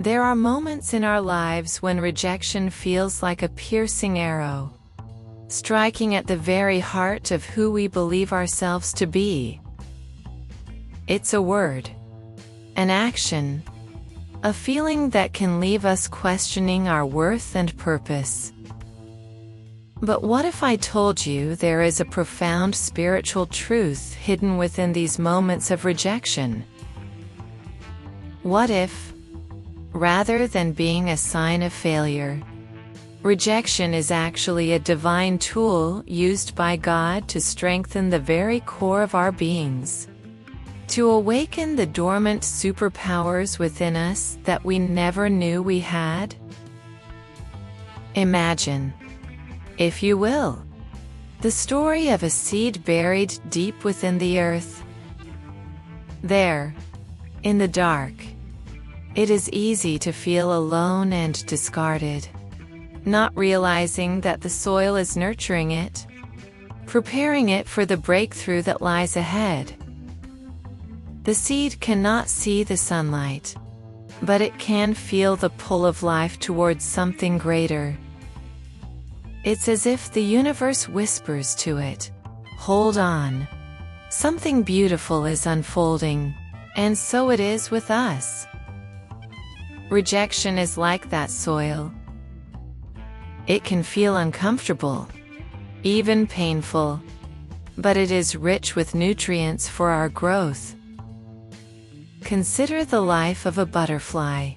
There are moments in our lives when rejection feels like a piercing arrow, striking at the very heart of who we believe ourselves to be. It's a word, an action, a feeling that can leave us questioning our worth and purpose. But what if I told you there is a profound spiritual truth hidden within these moments of rejection? What if, rather than being a sign of failure, rejection is actually a divine tool used by God to strengthen the very core of our beings, to awaken the dormant superpowers within us that we never knew we had? Imagine, if you will, the story of a seed buried deep within the earth. There, in the dark, it is easy to feel alone and discarded, not realizing that the soil is nurturing it, preparing it for the breakthrough that lies ahead. The seed cannot see the sunlight, but it can feel the pull of life towards something greater. It's as if the universe whispers to it, "Hold on. Something beautiful is unfolding," and so it is with us. Rejection is like that soil. It can feel uncomfortable, even painful, but it is rich with nutrients for our growth. Consider the life of a butterfly.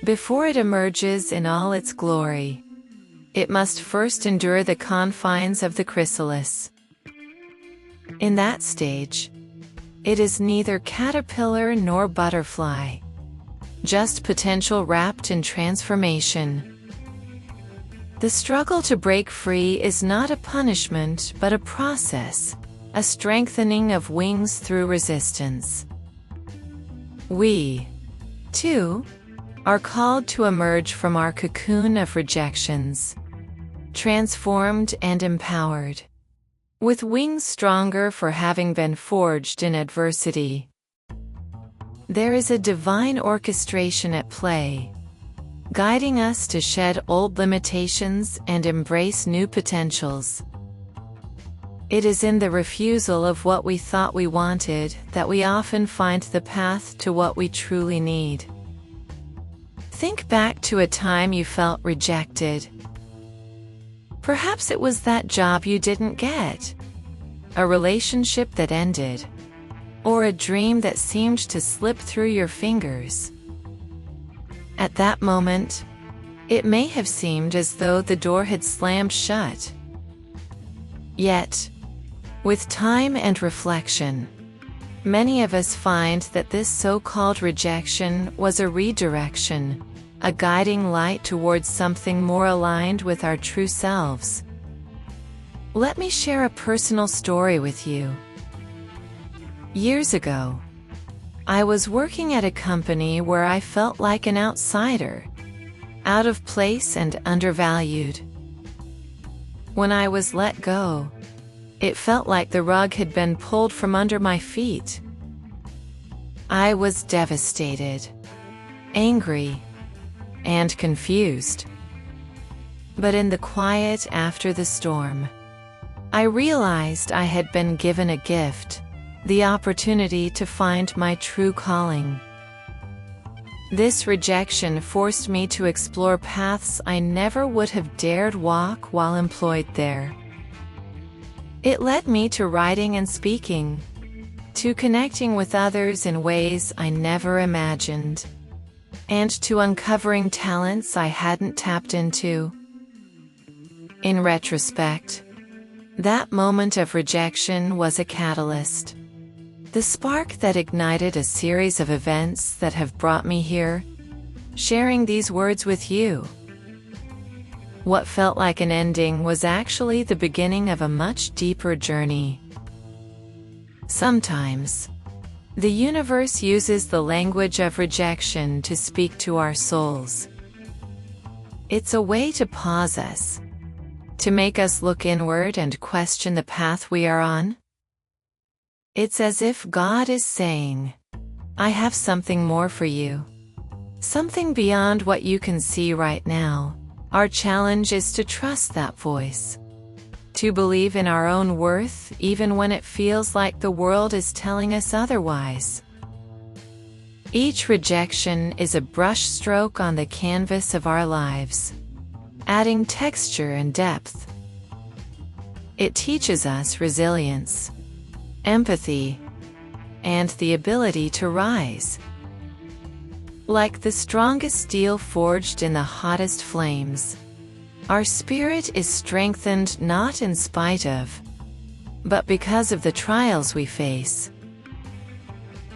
Before it emerges in all its glory, it must first endure the confines of the chrysalis. In that stage, it is neither caterpillar nor butterfly, just potential wrapped in transformation. The struggle to break free is not a punishment but a process, a strengthening of wings through resistance. We, too, are called to emerge from our cocoon of rejections, transformed and empowered, with wings stronger for having been forged in adversity. There is a divine orchestration at play, guiding us to shed old limitations and embrace new potentials. It is in the refusal of what we thought we wanted that we often find the path to what we truly need. Think back to a time you felt rejected. Perhaps it was that job you didn't get, a relationship that ended, or a dream that seemed to slip through your fingers. At that moment, it may have seemed as though the door had slammed shut. Yet, with time and reflection, many of us find that this so-called rejection was a redirection, a guiding light towards something more aligned with our true selves. Let me share a personal story with you. Years ago, I was working at a company where I felt like an outsider, out of place and undervalued. When I was let go, it felt like the rug had been pulled from under my feet. I was devastated, angry, and confused. But in the quiet after the storm, I realized I had been given a gift, the opportunity to find my true calling. This rejection forced me to explore paths I never would have dared walk while employed there. It led me to writing and speaking, to connecting with others in ways I never imagined, and to uncovering talents I hadn't tapped into. In retrospect, that moment of rejection was a catalyst, the spark that ignited a series of events that have brought me here, sharing these words with you. What felt like an ending was actually the beginning of a much deeper journey. Sometimes, the universe uses the language of rejection to speak to our souls. It's a way to pause us, to make us look inward and question the path we are on. It's as if God is saying, "I have something more for you. something beyond what you can see right now. Our challenge is to trust that voice, to believe in our own worth even when it feels like the world is telling us otherwise. Each rejection is a brushstroke on the canvas of our lives, adding texture and depth. It teaches us resilience, empathy, and the ability to rise. Like the strongest steel forged in the hottest flames, our spirit is strengthened not in spite of, but because of the trials we face.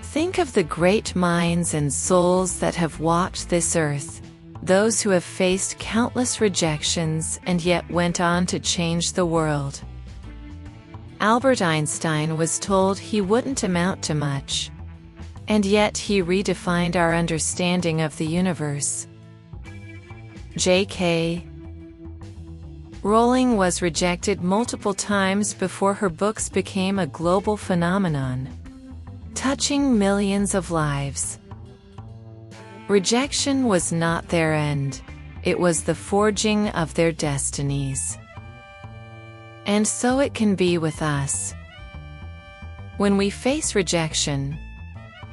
Think of the great minds and souls that have walked this earth, those who have faced countless rejections and yet went on to change the world. Albert Einstein was told he wouldn't amount to much, and yet he redefined our understanding of the universe. J.K. Rowling was rejected multiple times before her books became a global phenomenon, touching millions of lives. Rejection was not their end, it was the forging of their destinies. And so it can be with us. When we face rejection,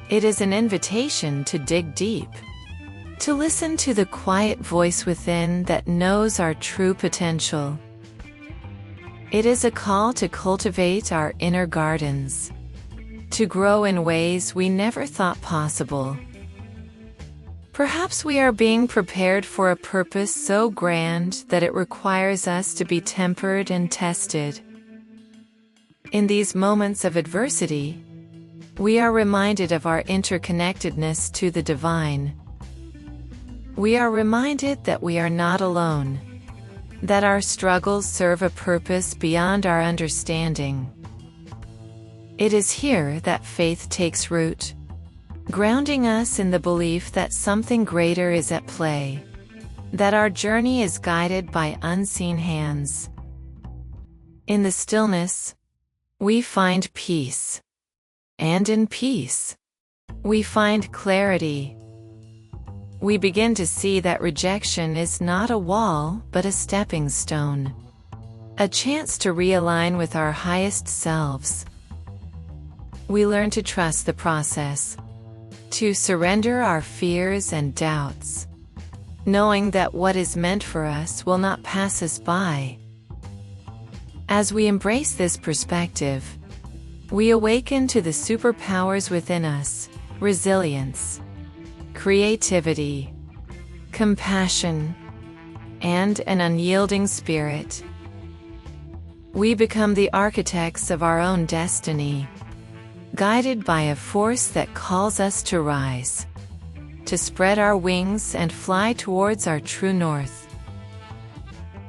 it is an invitation to dig deep, to listen to the quiet voice within that knows our true potential. It is a call to cultivate our inner gardens, to grow in ways we never thought possible. Perhaps we are being prepared for a purpose so grand that it requires us to be tempered and tested. In these moments of adversity, we are reminded of our interconnectedness to the divine. We are reminded that we are not alone, that our struggles serve a purpose beyond our understanding. It is here that faith takes root, grounding us in the belief that something greater is at play, that our journey is guided by unseen hands. In the stillness, we find peace. And in peace, we find clarity. We begin to see that rejection is not a wall but a stepping stone, a chance to realign with our highest selves. We learn to trust the process, to surrender our fears and doubts, knowing that what is meant for us will not pass us by. As we embrace this perspective, we awaken to the superpowers within us: resilience, creativity, compassion, and an unyielding spirit. We become the architects of our own destiny, guided by a force that calls us to rise, to spread our wings and fly towards our true north.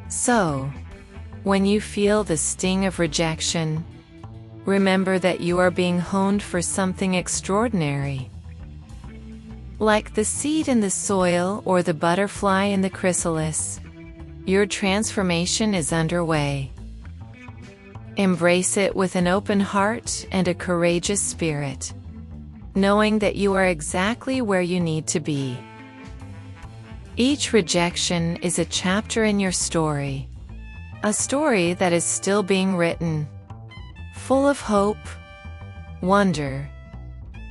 So, when you feel the sting of rejection, remember that you are being honed for something extraordinary. Like the seed in the soil or the butterfly in the chrysalis, your transformation is underway. Embrace it with an open heart and a courageous spirit, knowing that you are exactly where you need to be. Each rejection is a chapter in your story, a story that is still being written, full of hope, wonder,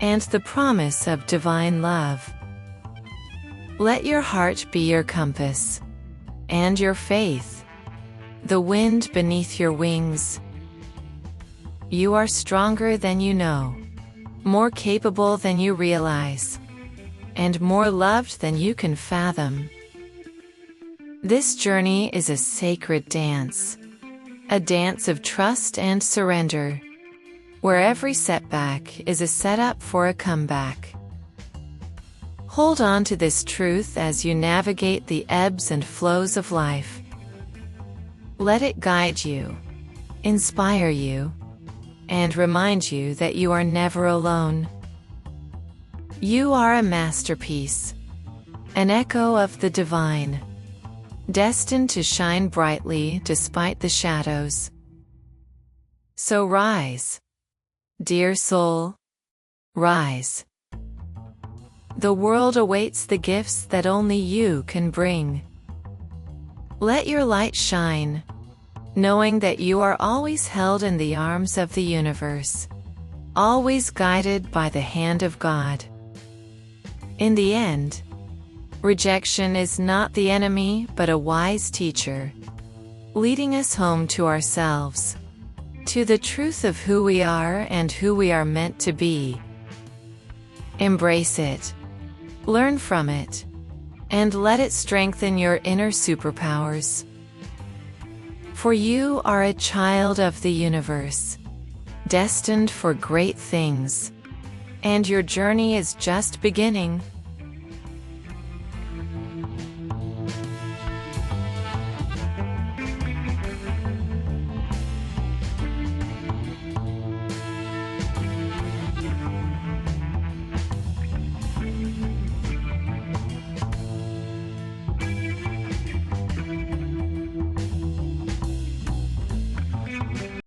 and the promise of divine love. Let your heart be your compass, and your faith, the wind beneath your wings. You are stronger than you know, more capable than you realize, and more loved than you can fathom. This journey is a sacred dance, a dance of trust and surrender, where every setback is a setup for a comeback. Hold on to this truth as you navigate the ebbs and flows of life. Let it guide you, inspire you, and remind you that you are never alone. You are a masterpiece, an echo of the divine, destined to shine brightly despite the shadows. So rise, dear soul, rise. The world awaits the gifts that only you can bring. Let your light shine, knowing that you are always held in the arms of the universe, always guided by the hand of God. In the end, rejection is not the enemy but a wise teacher, leading us home to ourselves, to the truth of who we are and who we are meant to be. Embrace it, learn from it, and let it strengthen your inner superpowers. For you are a child of the universe, destined for great things, and your journey is just beginning.